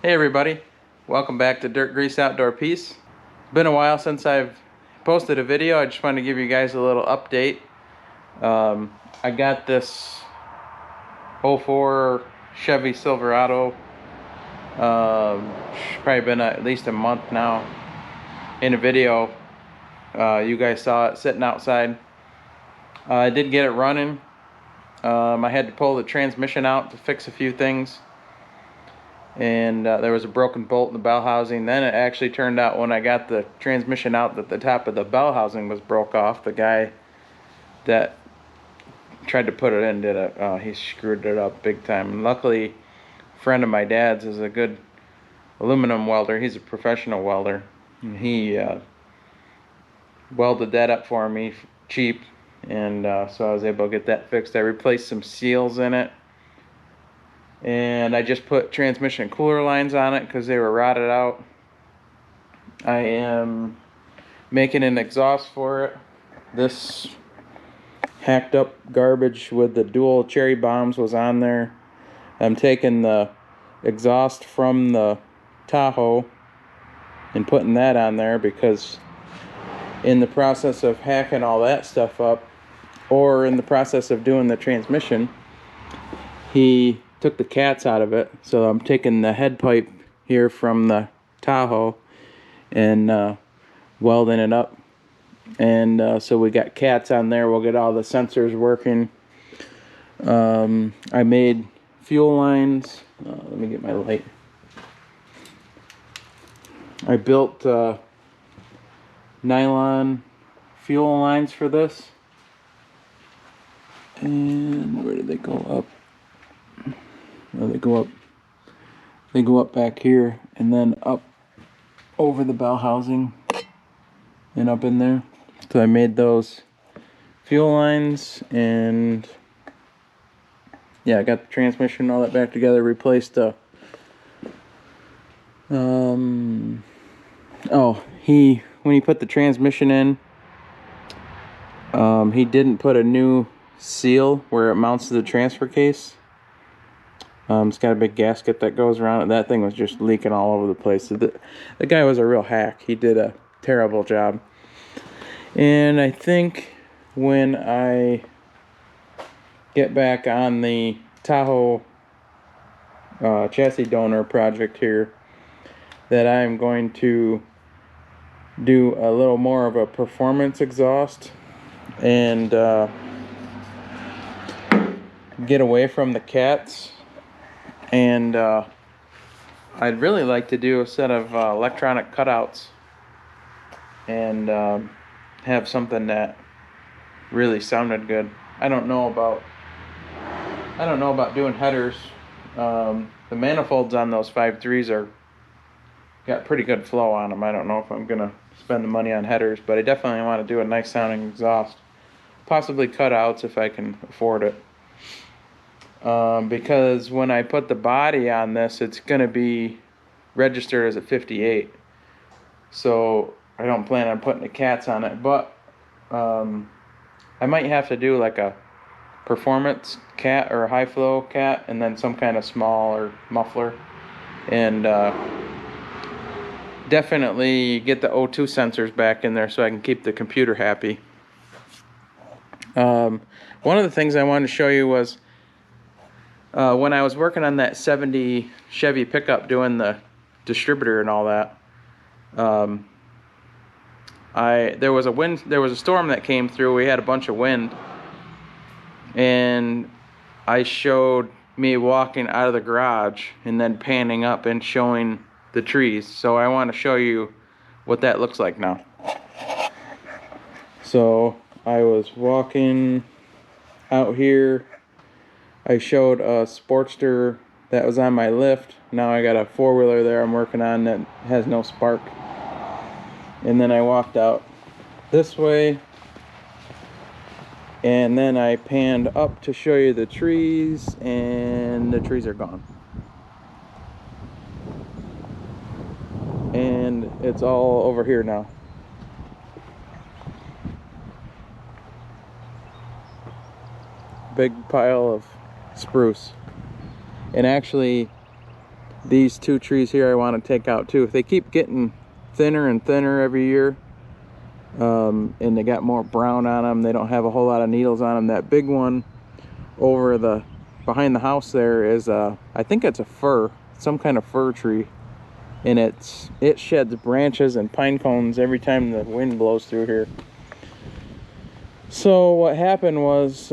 Hey everybody, welcome back to Dirt Grease Outdoor Peace. Been a while since I've posted a video. I just wanted to give you guys a little update. I got this 04 Chevy Silverado. Probably been at least a month now. In a video, you guys saw it sitting outside. I did get it running. I had to pull the transmission out to fix a few things. And there was a broken bolt in the bell housing. Then it actually turned out when I got the transmission out that the top of the bell housing was broke off. The guy that tried to put it in he screwed it up big time. And luckily, a friend of my dad's is a good aluminum welder. He's a professional welder. And he welded that up for me cheap. And so I was able to get that fixed. I replaced some seals in it. And I just put transmission cooler lines on it because they were rotted out. I am making an exhaust for it. This hacked up garbage with the dual cherry bombs was on there. I'm taking the exhaust from the Tahoe and putting that on there because in the process of hacking all that stuff up, or in the process of doing the transmission, he took the cats out of it. So I'm taking the head pipe here from the Tahoe and welding it up. And so we got cats on there. We'll get all the sensors working. I made fuel lines. Let me get my light. I built nylon fuel lines for this. And where did they go up? Oh, they go up back here and then up over the bell housing and up in there. So I made those fuel lines, and yeah, I got the transmission and all that back together, replaced when he put the transmission in, he didn't put a new seal where it mounts to the transfer case. It's got a big gasket that goes around it. That thing was just leaking all over the place. So the guy was a real hack. He did a terrible job. And I think when I get back on the Tahoe chassis donor project here, that I'm going to do a little more of a performance exhaust and get away from the cats. And I'd really like to do a set of electronic cutouts and have something that really sounded good. I don't know about doing headers. The manifolds on those 5.3s are got pretty good flow on them. I don't know if I'm gonna spend the money on headers, but I definitely want to do a nice sounding exhaust. Possibly cutouts if I can afford it. Because when I put the body on this, it's going to be registered as a 58. So I don't plan on putting the cats on it, but I might have to do like a performance cat or a high flow cat and then some kind of smaller muffler. And definitely get the O2 sensors back in there so I can keep the computer happy. One of the things I wanted to show you was when I was working on that 70 Chevy pickup doing the distributor and all that, there was a storm that came through. We had a bunch of wind, and I showed me walking out of the garage and then panning up and showing the trees. So I want to show you what that looks like now. So I was walking out here. I showed a Sportster that was on my lift. Now I got a four-wheeler there I'm working on that has no spark. And then I walked out this way. And then I panned up to show you the trees, and the trees are gone. And it's all over here now. Big pile of spruce. And actually, these 2 trees here I want to take out too. If they keep getting thinner and thinner every year, and they got more brown on them, they don't have a whole lot of needles on them. That big one over the behind the house there is I think it's a fir, some kind of fir tree, and it sheds branches and pine cones every time the wind blows through here. So what happened was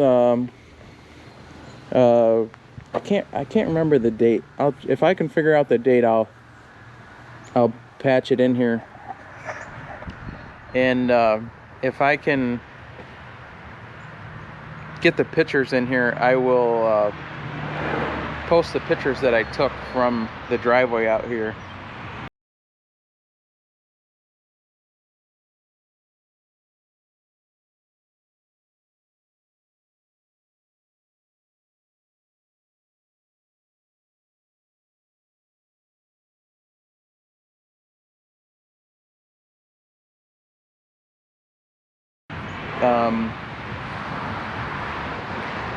I can't remember the date. If I can figure out the date, I'll patch it in here. And if I can get the pictures in here, I will post the pictures that I took from the driveway out here.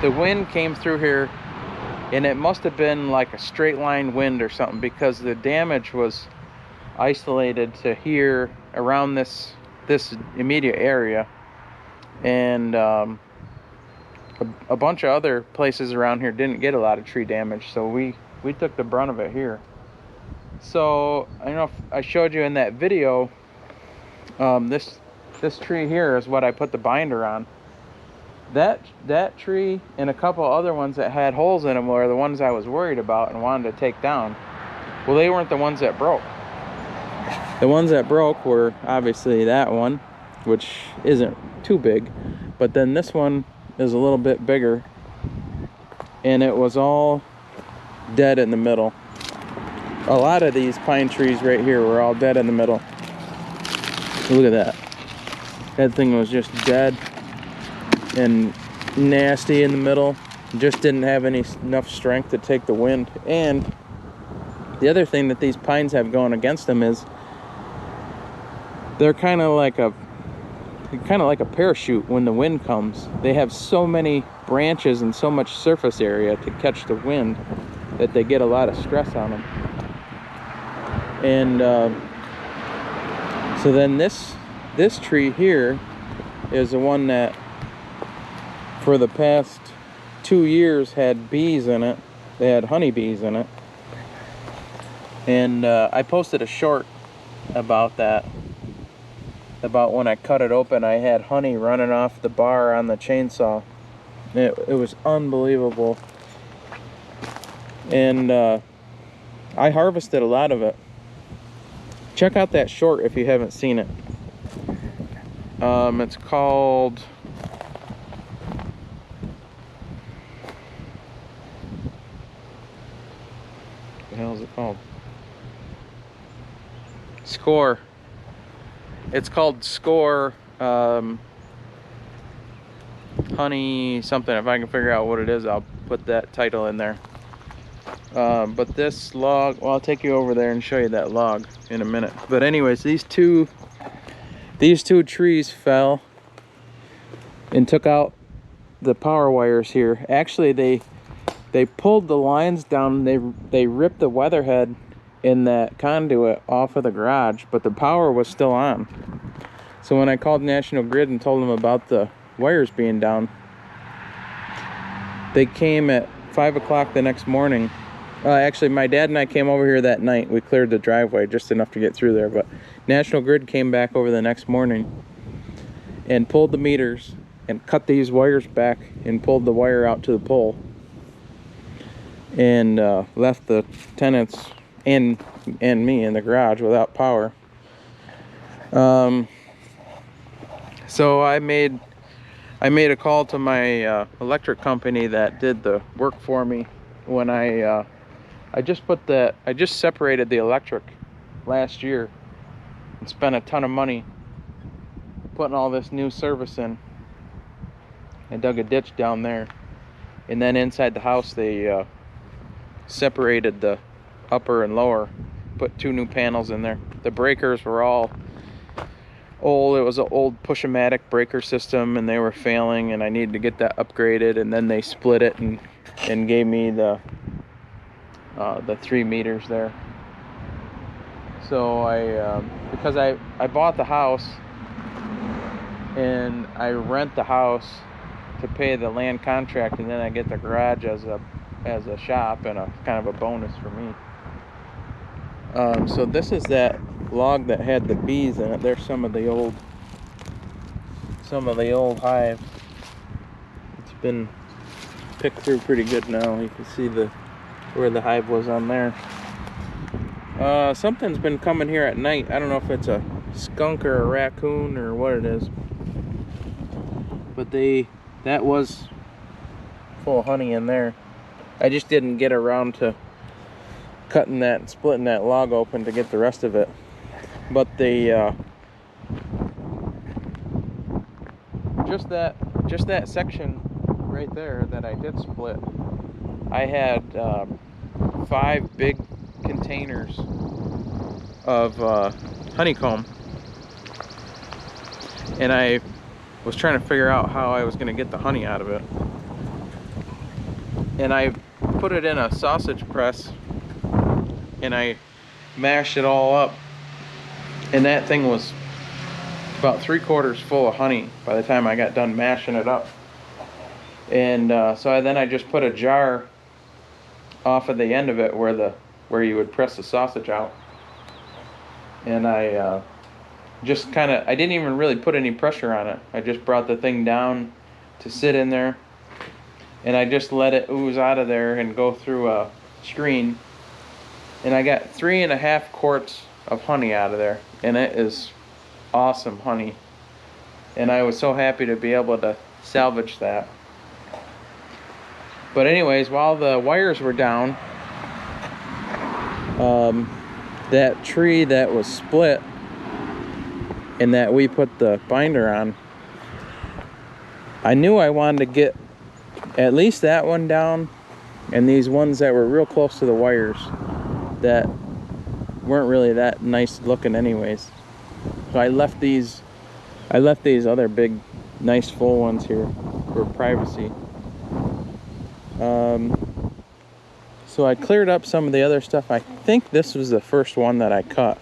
The wind came through here, and it must have been like a straight line wind or something, because the damage was isolated to here around this immediate area, and a bunch of other places around here didn't get a lot of tree damage, so we took the brunt of it here. So I don't know if I showed you in that video, this tree here is what I put the binder on. That tree and a couple other ones that had holes in them were the ones I was worried about and wanted to take down. Well, they weren't the ones that broke. The ones that broke were obviously that one, which isn't too big, but then this one is a little bit bigger, and it was all dead in the middle. A lot of these pine trees right here were all dead in the middle. Look at that. That thing was just dead and nasty in the middle. Just didn't have enough strength to take the wind. And the other thing that these pines have going against them is they're kind of like a parachute when the wind comes. They have so many branches and so much surface area to catch the wind that they get a lot of stress on them. And so then this tree here is the one that for the past 2 years had bees in it. They had honeybees in it. And I posted a short about that. About when I cut it open, I had honey running off the bar on the chainsaw. It was unbelievable. And I harvested a lot of it. Check out that short if you haven't seen it. It's called... What the hell is it called? Score. It's called Score Honey something. If I can figure out what it is, I'll put that title in there. But this log, well, I'll take you over there and show you that log in a minute. But anyways, these two trees fell and took out the power wires here. Actually, they pulled the lines down. They ripped the weatherhead in that conduit off of the garage, but the power was still on. So when I called National Grid and told them about the wires being down, they came at 5 o'clock the next morning. Actually, my dad and I came over here that night. We cleared the driveway just enough to get through there, but National Grid came back over the next morning and pulled the meters and cut these wires back and pulled the wire out to the pole, and left the tenants and me in the garage without power. So I made a call to my electric company that did the work for me when I just separated the electric last year and spent a ton of money putting all this new service in. I dug a ditch down there, and then inside the house they separated the upper and lower, put 2 new panels in there. The breakers were all old. It was an old Push-O-Matic breaker system, and they were failing, and I needed to get that upgraded. And then they split it and gave me the the 3 meters there. So because I bought the house and I rent the house to pay the land contract, and then I get the garage as a shop and a kind of a bonus for me. So this is that log that had the bees in it. There's some of the old hive. It's been picked through pretty good now. You can see where the hive was on there. Something's been coming here at night. I don't know if it's a skunk or a raccoon or what it is, but that was full of honey in there. I just didn't get around to cutting that and splitting that log open to get the rest of it. But just that section right there that I did split, I had 5 big containers of honeycomb, and I was trying to figure out how I was going to get the honey out of it. And I put it in a sausage press and I mashed it all up, and that thing was about 3/4 full of honey by the time I got done mashing it up. And so I just put a jar off of the end of it where you would press the sausage out, and I just I didn't even really put any pressure on it. I just brought the thing down to sit in there, and I just let it ooze out of there and go through a screen. And I got 3.5 quarts of honey out of there, and it is awesome honey. And I was so happy to be able to salvage that. But anyways, while the wires were down, that tree that was split and that we put the binder on, I knew I wanted to get at least that one down, and these ones that were real close to the wires that weren't really that nice looking anyways. So I left these other big nice full ones here for privacy. So I cleared up some of the other stuff. I think this was the first one that I cut,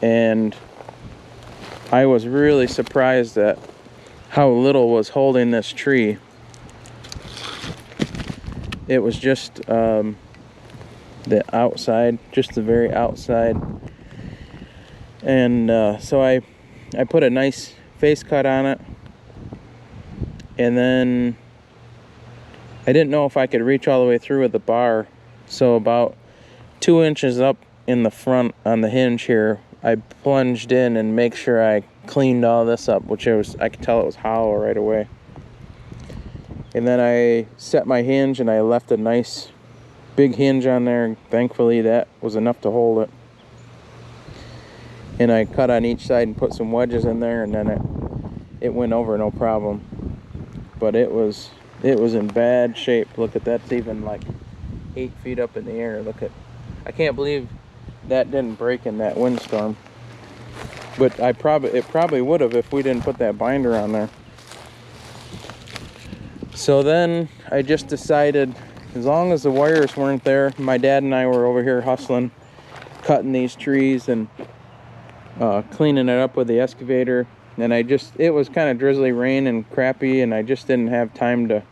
and I was really surprised at how little was holding this tree. It was just the outside, just the very outside. And so I put a nice face cut on it, and then I didn't know if I could reach all the way through with the bar, so about 2 inches up in the front on the hinge here, I plunged in and make sure I cleaned all this up, which I could tell it was hollow right away. And then I set my hinge and I left a nice big hinge on there. Thankfully that was enough to hold it. And I cut on each side and put some wedges in there, and then it went over no problem. But it was in bad shape. Look at that's even like 8 feet up in the air. I can't believe that didn't break in that windstorm. But it probably would have if we didn't put that binder on there. So then I just decided, as long as the wires weren't there, my dad and I were over here hustling, cutting these trees and cleaning it up with the excavator. And it was kind of drizzly rain and crappy, and I just didn't have time to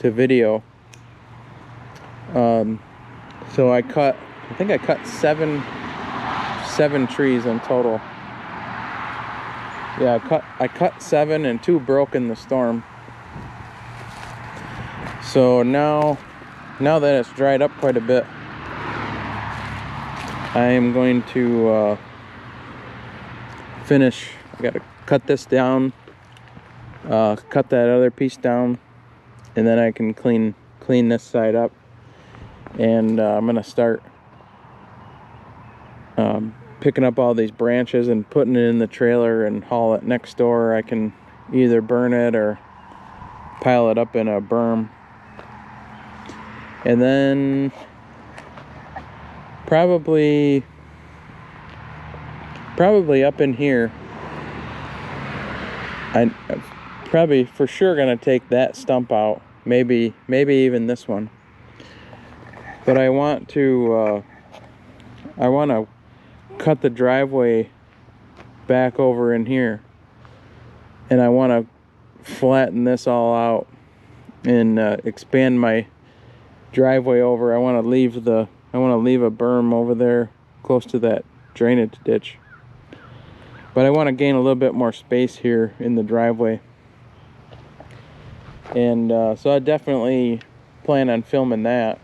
video. So I think I cut seven trees in total. Yeah, I cut 7, and 2 broke in the storm. So now that it's dried up quite a bit, I am going to finish. I got to cut this down, cut that other piece down, and then I can clean this side up. And I'm gonna start picking up all these branches and putting it in the trailer and haul it next door. I can either burn it or pile it up in a berm. And then probably up in here, I'm probably for sure gonna take that stump out, maybe even this one. But I want to cut the driveway back over in here, and I want to flatten this all out and expand my driveway over. I want to leave a berm over there close to that drainage ditch, but I want to gain a little bit more space here in the driveway, and so I definitely plan on filming that,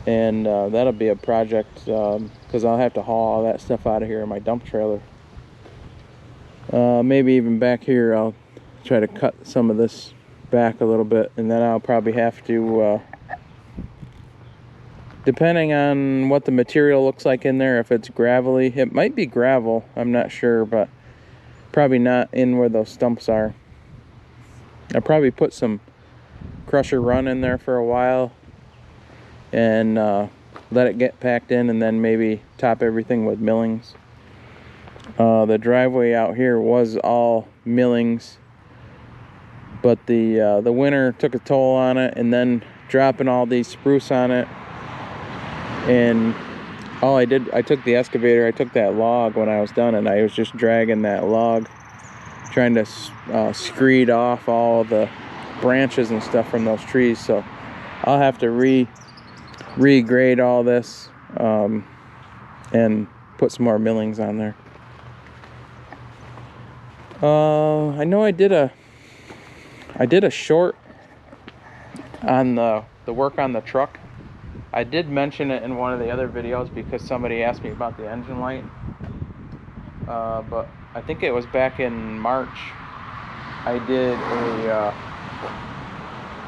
and that'll be a project because I'll have to haul all that stuff out of here in my dump trailer. Maybe even back here I'll try to cut some of this back a little bit, and then I'll probably have to depending on what the material looks like in there, if it's gravelly, it might be gravel, I'm not sure, but probably not in where those stumps are. I'll probably put some crusher run in there for a while and let it get packed in, and then maybe top everything with millings. The driveway out here was all millings, but the winter took a toll on it, and then dropping all these spruce on it, and all I did, I took the excavator, I took that log when I was done, and I was just dragging that log, trying to screed off all the branches and stuff from those trees. So I'll have to regrade all this and put some more millings on there. I know I did a short on the work on the truck. I did mention it in one of the other videos because somebody asked me about the engine light, but I think it was back in March. I did a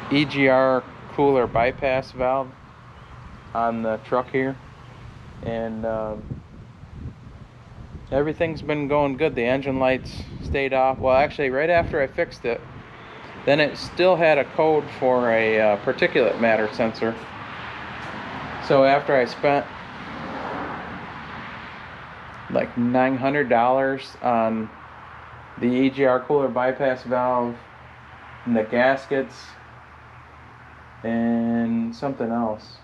EGR cooler bypass valve on the truck here, and everything's been going good. The engine lights stayed off. Well, actually, right after I fixed it, then it still had a code for a particulate matter sensor. So after I spent like $900 on the EGR cooler bypass valve and the gaskets and something else,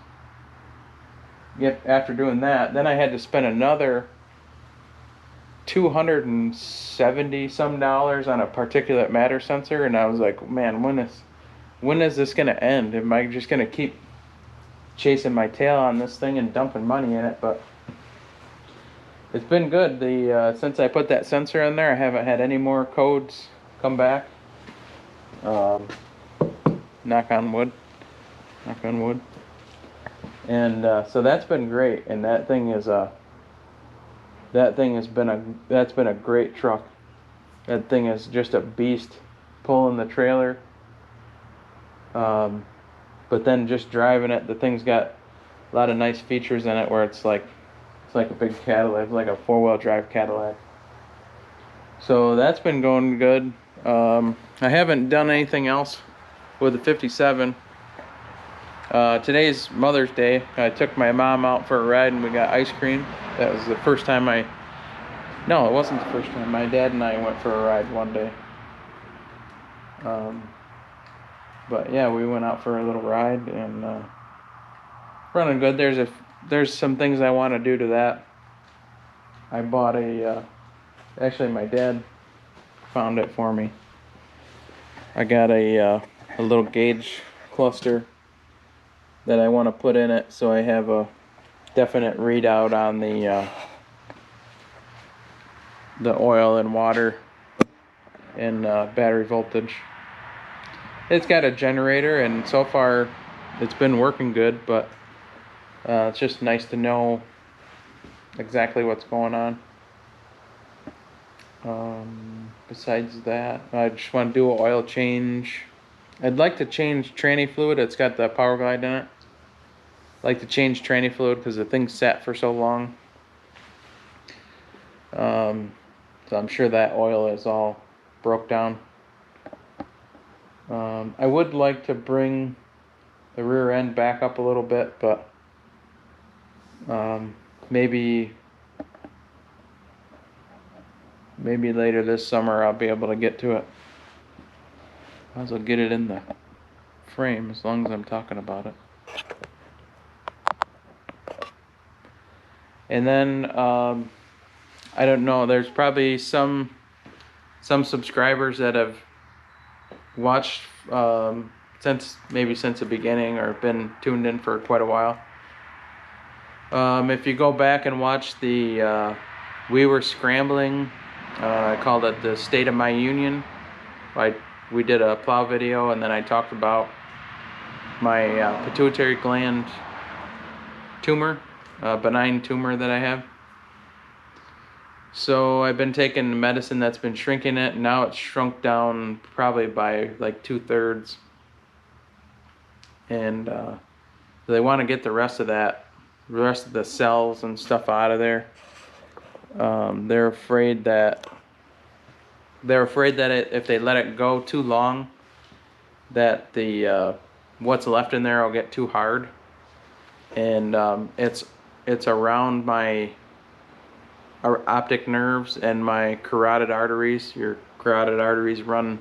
after doing that, then I had to spend another $270 some on a particulate matter sensor, and I was like, man, when is this gonna end? Am I just gonna keep chasing my tail on this thing and dumping money in it? But it's been good. Since I put that sensor in there, I haven't had any more codes come back. Knock on wood. And so that's been great. And that's been a great truck. That thing is just a beast pulling the trailer. But then just driving it, the thing's got a lot of nice features in it where it's like a big Cadillac, like a 4-wheel drive Cadillac. So that's been going good. I haven't done anything else with the 57. Today's Mother's Day. I took my mom out for a ride and we got ice cream. That was the first time no, it wasn't the first time. My dad and I went for a ride one day. But yeah, we went out for a little ride and running good. There's some things I want to do to that. I bought actually my dad found it for me. I got a little gauge cluster that I want to put in it, so I have a definite readout on the oil and water and battery voltage. It's got a generator, and so far it's been working good, but it's just nice to know exactly what's going on. Besides that, I just want to do an oil change. I'd like to change tranny fluid. It's got the Power Glide in it. I'd like to change tranny fluid because the thing sat for so long. So I'm sure that oil is all broke down. I would like to bring the rear end back up a little bit, but maybe later this summer I'll be able to get to it. Might as well get it in the frame as long as I'm talking about it. And then I don't know, there's probably some subscribers that have watched since the beginning, or been tuned in for quite a while. If you go back and watch the We Were Scrambling, I called it the State of My Union. We did a plow video, and then I talked about my pituitary gland tumor, benign tumor that I have. So I've been taking medicine that's been shrinking it, and now it's shrunk down probably by like 2/3. And they want to get the rest of the cells and stuff out of there. They're afraid that if they let it go too long, that the what's left in there will get too hard. And it's around my optic nerves and my carotid arteries. Your carotid arteries run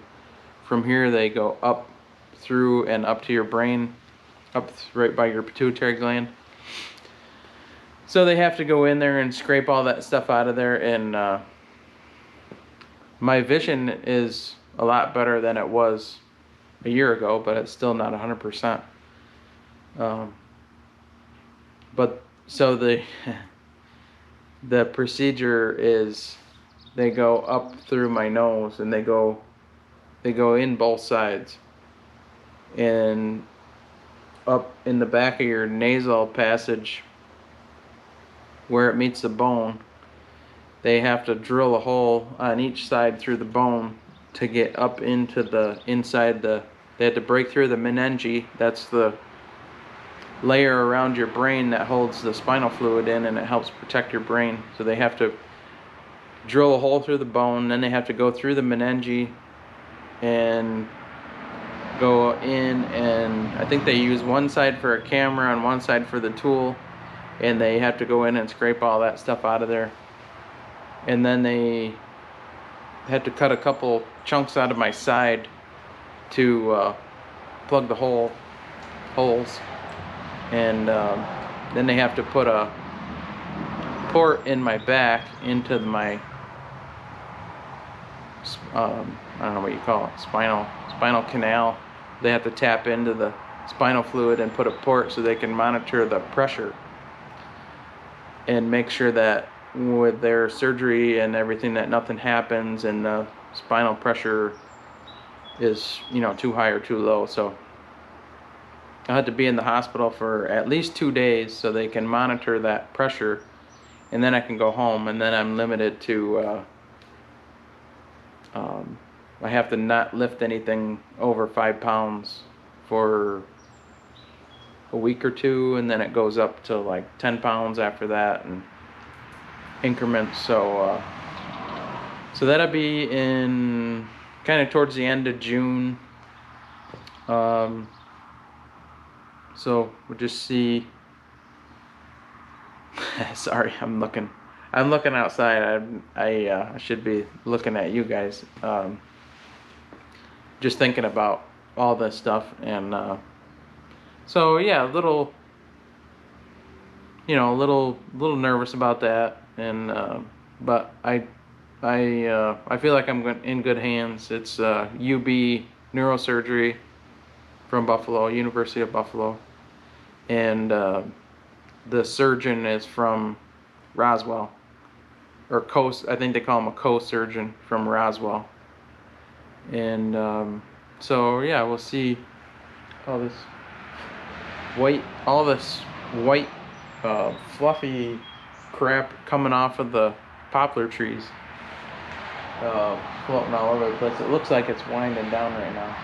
from here, they go up through and up to your brain, right by your pituitary gland. So they have to go in there and scrape all that stuff out of there. And my vision is a lot better than it was a year ago, but it's still not 100%. But so the procedure is, they go up through my nose, and they go in both sides, and up in the back of your nasal passage where it meets the bone. They have to drill a hole on each side through the bone to get up into the inside. They had to break through the meninge. That's the layer around your brain that holds the spinal fluid in, and it helps protect your brain. So they have to drill a hole through the bone, then they have to go through the meninge and go in, and I think they use one side for a camera and one side for the tool, and they have to go in and scrape all that stuff out of there. And then they had to cut a couple chunks out of my side to plug the holes. And then they have to put a port in my back into my I don't know what you call it, spinal canal. They have to tap into the spinal fluid and put a port so they can monitor the pressure and make sure that with their surgery and everything, that nothing happens and the spinal pressure is, too high or too low. So I had to be in the hospital for at least 2 days so they can monitor that pressure, and then I can go home. And then I'm limited to I have to not lift anything over 5 pounds for a week or two, and then it goes up to like 10 pounds after that, and increments. So that'll be in kind of towards the end of June. So we'll just see. Sorry, I'm looking outside. I should be looking at you guys. Just thinking about all this stuff, and so yeah, a little nervous about that, and but I feel like I'm in good hands. It's UB Neurosurgery from Buffalo, University of Buffalo, and the surgeon is from Roswell, or I think they call him a co-surgeon from Roswell. And so yeah, we'll see all this white fluffy crap coming off of the poplar trees, floating all over the place. It looks like it's winding down right now.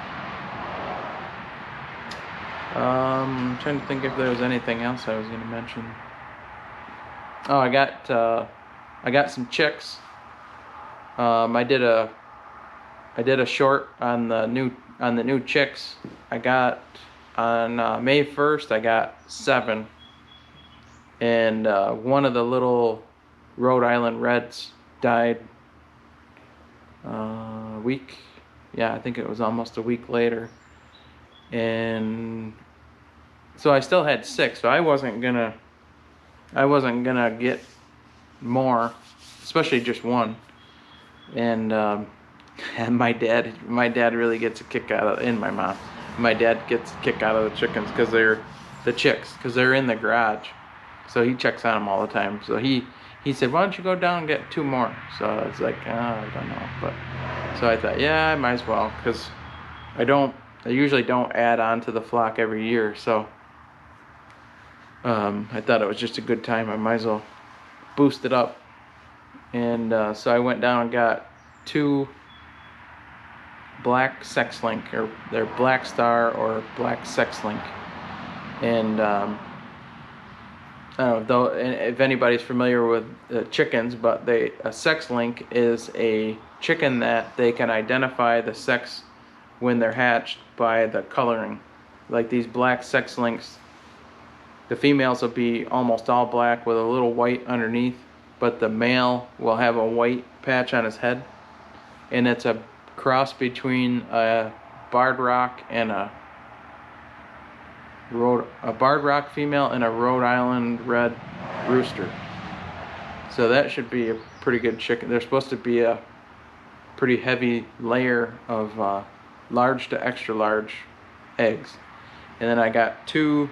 I'm trying to think if there was anything else I was going to mention. Oh, I got some chicks. I did a short on the new chicks. I got on May 1st. I got 7, and one of the little Rhode Island Reds died a week. Yeah, I think it was almost a week later. And so I still had 6. So I wasn't gonna get more, especially just one. And and my dad really gets a kick out of, and my mom, my dad gets a kick out of the chickens because they're in the garage, so he checks on them all the time. So he said, why don't you go down and get 2 more? So I was like, I don't know, but so I thought, yeah, I might as well, because I usually don't add on to the flock every year, so I thought it was just a good time. I might as well boost it up. And so I went down and got 2 black sex link, or they're black star or black sex link. And I don't know though if anybody's familiar with chickens, but a sex link is a chicken that they can identify the sex when they're hatched by the coloring. Like these black sex links, the females will be almost all black with a little white underneath, but the male will have a white patch on his head, and it's a cross between a Barred Rock and a Barred Rock female and a Rhode Island red rooster. So that should be a pretty good chicken. There's supposed to be a pretty heavy layer of large to extra large eggs. And then I got 2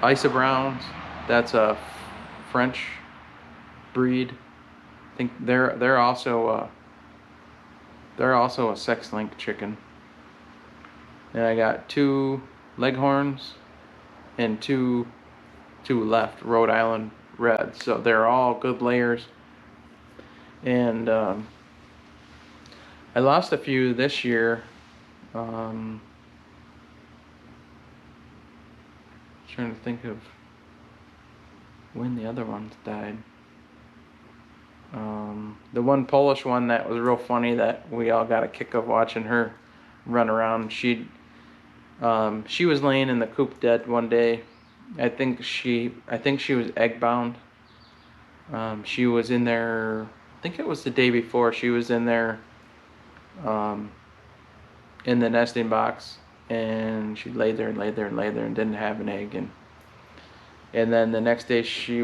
Isa Browns. That's a French breed. I think they're also a sex link chicken. And I got 2 Leghorns and two left Rhode Island Reds. So they're all good layers. And I lost a few this year. Trying to think of when the other ones died. The one Polish one that was real funny that we all got a kick of watching her run around. She was laying in the coop dead one day. I think she was egg bound. She was in there, I think it was the day before, she was in there in the nesting box, and she laid there and didn't have an egg, and then the next day she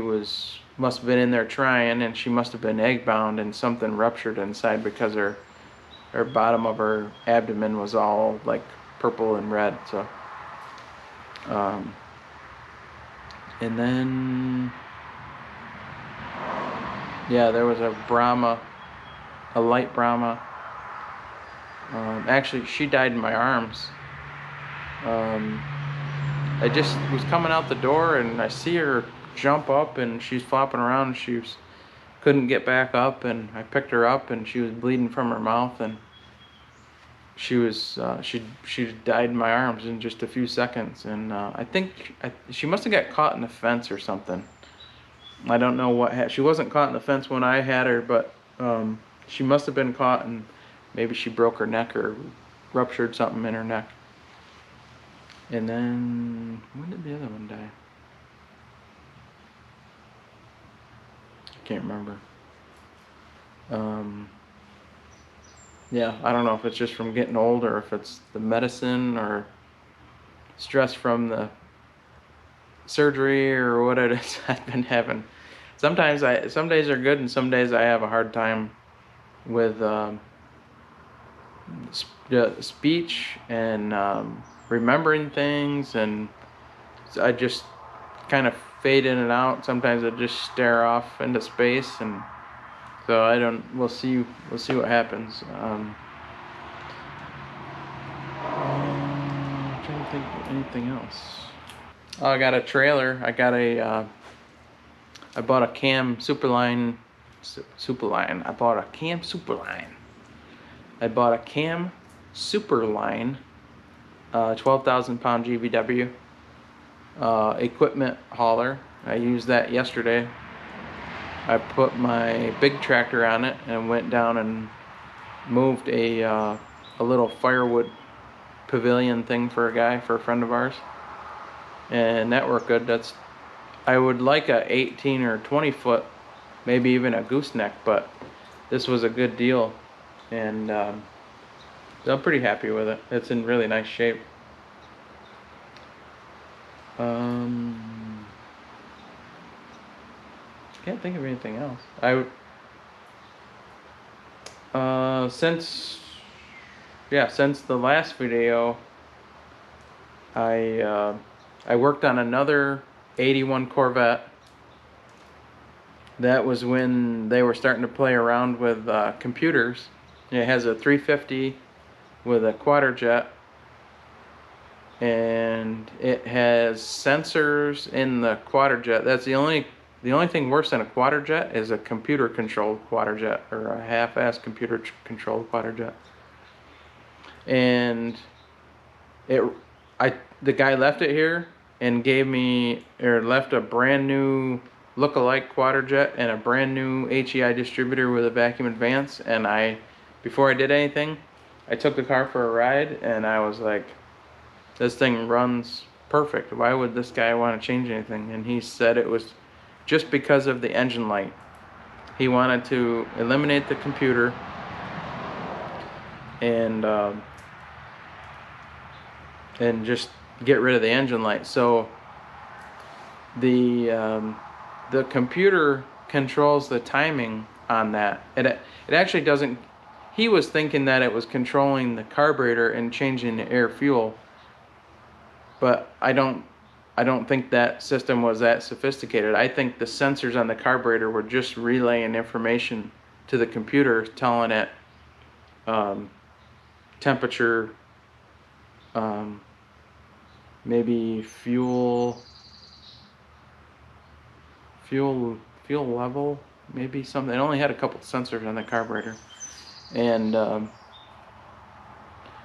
must have been in there trying, and she must have been egg bound, and something ruptured inside because her bottom of her abdomen was all like purple and red. So and then yeah, there was a Brahma, a light Brahma. Actually, she died in my arms. I just was coming out the door and I see her jump up and she's flopping around, and couldn't get back up, and I picked her up and she was bleeding from her mouth, and she died in my arms in just a few seconds. And I think she must have got caught in the fence or something. I don't know what she wasn't caught in the fence when I had her, but she must have been caught, and maybe she broke her neck or ruptured something in her neck. And then when did the other one die? I can't remember. Yeah, I don't know if it's just from getting old, or if it's the medicine or stress from the surgery, or what it is I've been having. Some days are good, and some days I have a hard time with speech and remembering things, and I just kind of fade in and out. Sometimes I just stare off into space, and so we'll see what happens. I'm trying to think of anything else. Oh, I got a trailer. I bought a Cam Superline. I bought a Cam Superline. 12,000 pound GVW equipment hauler. I used that yesterday. I put my big tractor on it and went down and moved a little firewood pavilion thing for a friend of ours, and that worked good. I would like a 18 or 20 foot, maybe even a gooseneck, but this was a good deal, and I'm pretty happy with it. It's in really nice shape. Can't think of anything else. Since the last video, I worked on another 81 Corvette. That was when they were starting to play around with computers. It has a 350 with a quadrajet, and it has sensors in the quadrajet. That's the only thing worse than a quadrajet is a computer controlled quadrajet, or a half-ass computer controlled quadrajet. And the guy left it here and left a brand new look-alike quadrajet and a brand new HEI distributor with a vacuum advance. And before I did anything, I took the car for a ride, and I was like, this thing runs perfect. Why would this guy want to change anything? And he said it was just because of the engine light. He wanted to eliminate the computer and just get rid of the engine light. So the computer controls the timing on that. It actually doesn't. He was thinking that it was controlling the carburetor and changing the air fuel, but I don't think that system was that sophisticated. I think the sensors on the carburetor were just relaying information to the computer, telling it temperature, maybe fuel level, maybe something. It only had a couple sensors on the carburetor, and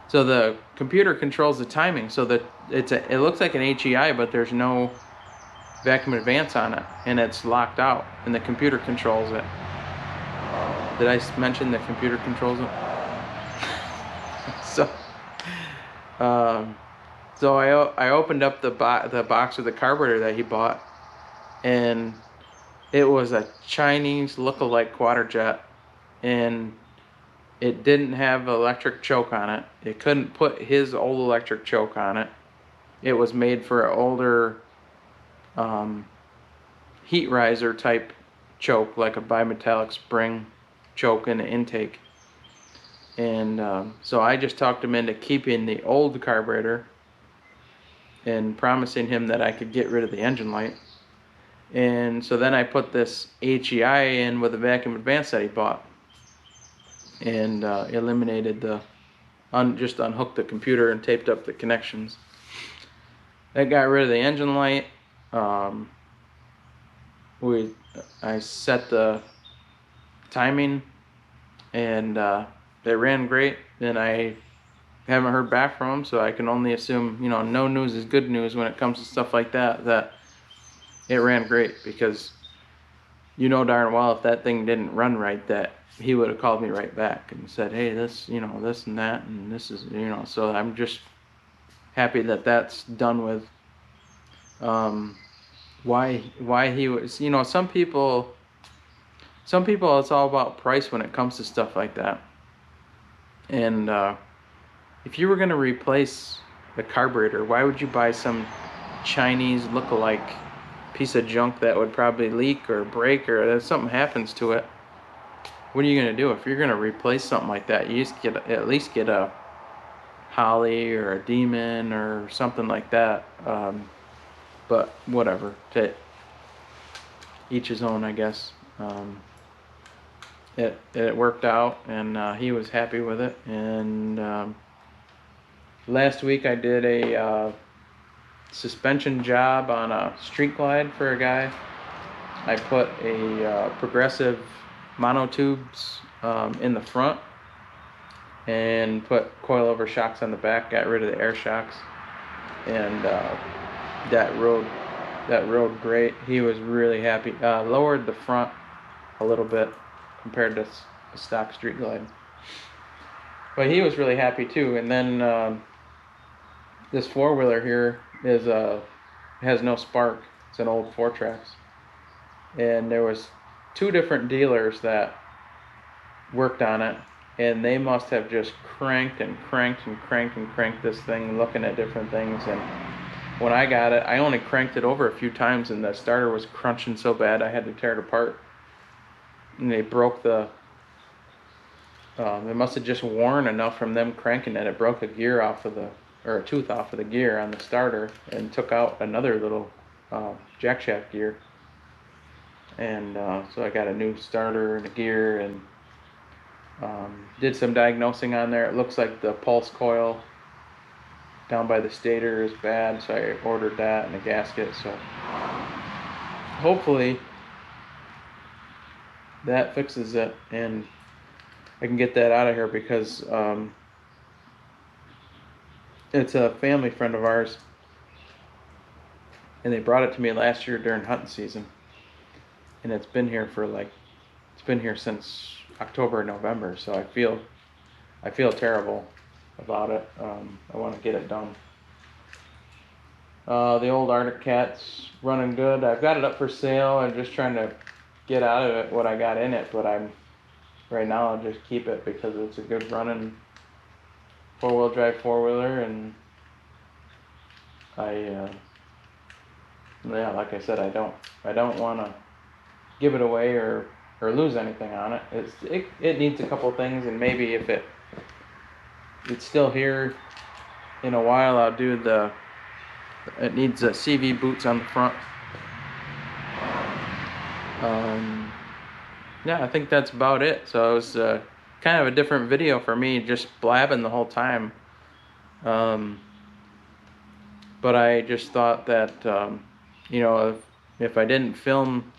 so the computer controls the timing, so that it looks like an HEI, but there's no vacuum advance on it, and it's locked out, and the computer controls it. Did I mention the computer controls it? So I opened up the box of the carburetor that he bought, and it was a Chinese look-alike quadrajet, and it didn't have electric choke on it. It couldn't put his old electric choke on it. It was made for an older heat riser type choke, like a bimetallic spring choke in the intake. And so I just talked him into keeping the old carburetor and promising him that I could get rid of the engine light. And so then I put this HEI in with a vacuum advance that he bought, and eliminated just unhooked the computer and taped up the connections. That got rid of the engine light. I set the timing, and it ran great. And I haven't heard back from him, so I can only assume, no news is good news when it comes to stuff like that. That it ran great, because darn well if that thing didn't run right, that he would have called me right back and said, hey, this, this and that, and this is, so I'm just happy that that's done with. Why he was, some people it's all about price when it comes to stuff like that. And if you were going to replace the carburetor, why would you buy some Chinese look-alike piece of junk that would probably leak or break, or if something happens to it? What are you going to do if you're going to replace something like that? You just at least get a Holly or a Demon or something like that. But whatever, to each his own, I guess. It worked out, and he was happy with it. And last week I did a suspension job on a Street Glide for a guy. I put a Progressive monotubes in the front, and put coilover shocks on the back. Got rid of the air shocks, and that rode great. He was really happy. Lowered the front a little bit compared to a stock Street Glide, but he was really happy too. And then this four-wheeler here has no spark. It's an old 4-Trax, and there was 2 different dealers that worked on it, and they must have just cranked this thing, looking at different things. And when I got it, I only cranked it over a few times, and the starter was crunching so bad I had to tear it apart. And they broke the. It must have just worn enough from them cranking it. It broke a gear off of the, or a tooth off of the gear on the starter, and took out another little jack shaft gear. And so I got a new starter and a gear, and did some diagnosing on there. It looks like the pulse coil down by the stator is bad, so I ordered that and a gasket. So hopefully that fixes it and I can get that out of here, because it's a family friend of ours, and they brought it to me last year during hunting season, and it's been here since October, November. So I feel terrible about it. I want to get it done. The old Arctic Cat's running good. I've got it up for sale. I'm just trying to get out of it what I got in it, but right now I'll just keep it because it's a good running 4-wheel drive 4-wheeler, and yeah, like I said, I don't want to give it away or lose anything on it. It needs a couple things, and maybe if it's still here in a while, I'll do it needs CV boots on the front. Yeah, I think that's about it. So it was kind of a different video for me, just blabbing the whole time. But I just thought that, you know, if I didn't film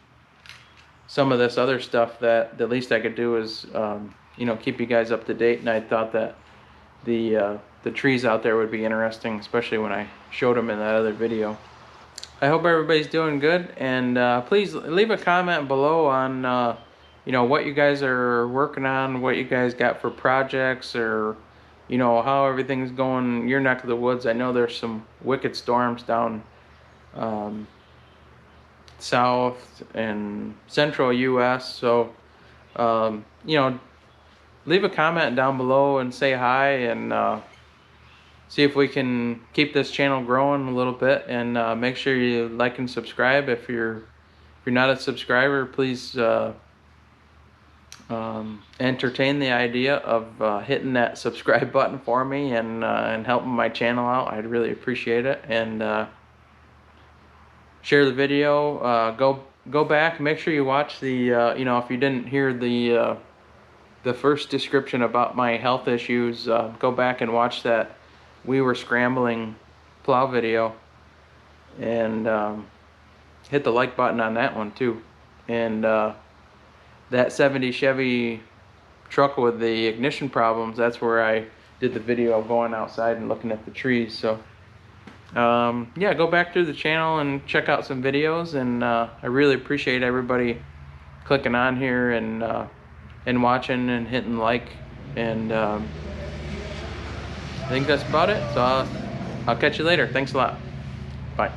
some of this other stuff, that the least I could do is, you know, keep you guys up to date. And I thought that the trees out there would be interesting, especially when I showed them in that other video. I hope everybody's doing good, and please leave a comment below on you know, what you guys are working on, what you guys got for projects, or you know, how everything's going in your neck of the woods. I know there's some wicked storms down south and central US, so you know, leave a comment down below and say hi, and see if we can keep this channel growing a little bit. And make sure you like and subscribe. If you're not a subscriber, please entertain the idea of hitting that subscribe button for me and helping my channel out. I'd really appreciate it. And share the video. Go back, make sure you watch the you know, if you didn't hear the first description about my health issues, go back and watch that We Were Scrambling plow video, and hit the like button on that one too. And that 70 Chevy truck with the ignition problems, that's where I did the video of going outside and looking at the trees. So yeah, go back through the channel and check out some videos, and I really appreciate everybody clicking on here and watching and hitting like. And I think that's about it. So I'll catch you later. Thanks a lot. Bye.